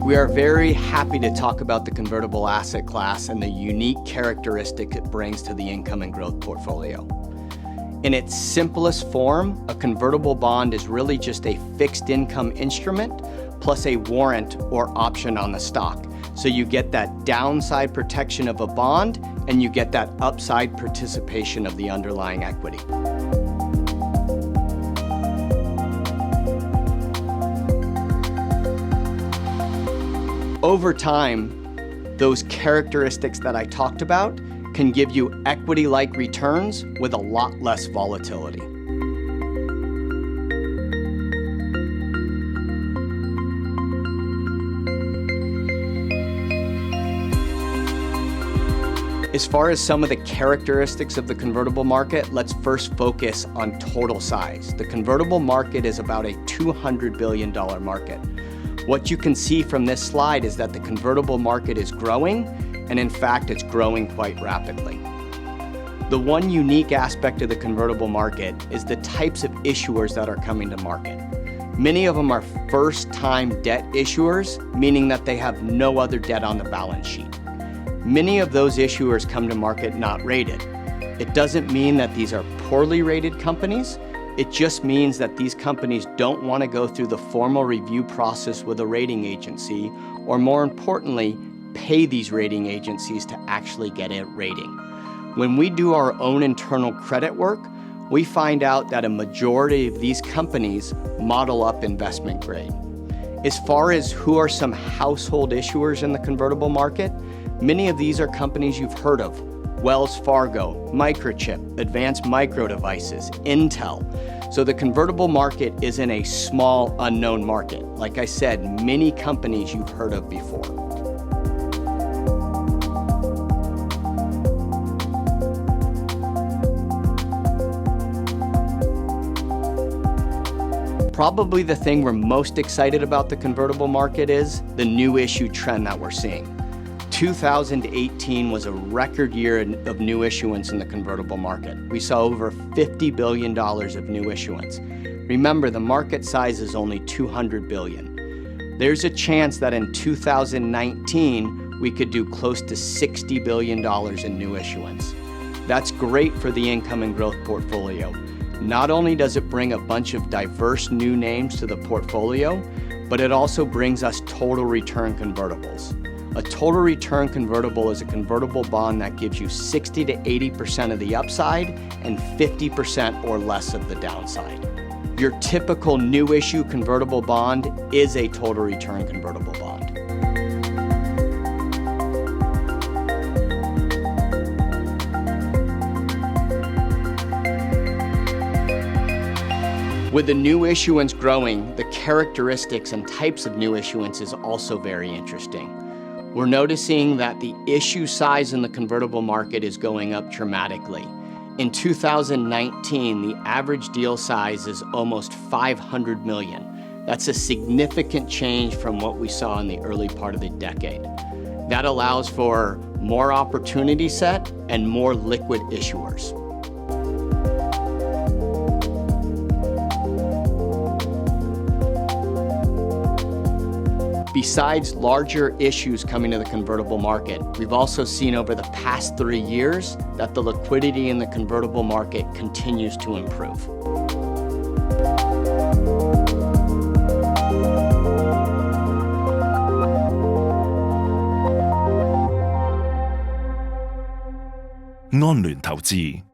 We are very happy to talk about the convertible asset class and the unique characteristics it brings to the income and growth portfolio. In its simplest form, a convertible bond is really just a fixed income instrument plus a warrant or option on the stock. So you get that downside protection of a bond and you get that upside participation of the underlying equity. Over time, those characteristics that I talked about can give you equity-like returns with a lot less volatility. As far as some of the characteristics of the convertible market, let's first focus on total size. The convertible market is about a $200 billion market. What you can see from this slide is that the convertible market is growing, and in fact, it's growing quite rapidly. The one unique aspect of the convertible market is the types of issuers that are coming to market. Many of them are first-time debt issuers, meaning that they have no other debt on the balance sheet. Many of those issuers come to market not rated. It doesn't mean that these are poorly rated companies. It just means that these companies don't want to go through the formal review process with a rating agency, or more importantly, pay these rating agencies to actually get a rating. When we do our own internal credit work, we find out that a majority of these companies model up investment grade. As far as who are some household issuers in the convertible market, many of these are companies you've heard of: Wells Fargo, Microchip, Advanced Micro Devices, Intel. So the convertible market isn't a small, unknown market. Like I said, many companies you've heard of before. Probably the thing we're most excited about the convertible market is the new issue trend that we're seeing. 2018 was a record year of new issuance in the convertible market. We saw over $50 billion of new issuance. Remember, the market size is only $200 billion. There's a chance that in 2019, we could do close to $60 billion in new issuance. That's great for the income and growth portfolio. Not only does it bring a bunch of diverse new names to the portfolio, but it also brings us total return convertibles. A total return convertible is a convertible bond that gives you 60 to 80% of the upside and 50% or less of the downside. Your typical new issue convertible bond is a total return convertible bond. With the new issuance growing, the characteristics and types of new issuance is also very interesting. We're noticing that the issue size in the convertible market is going up dramatically. In 2019, the average deal size is almost $500 million. That's a significant change from what we saw in the early part of the decade. That allows for more opportunity set and more liquid issuers. Besides larger issues coming to the convertible market, we've also seen over the past 3 years that the liquidity in the convertible market continues to improve.安聯投資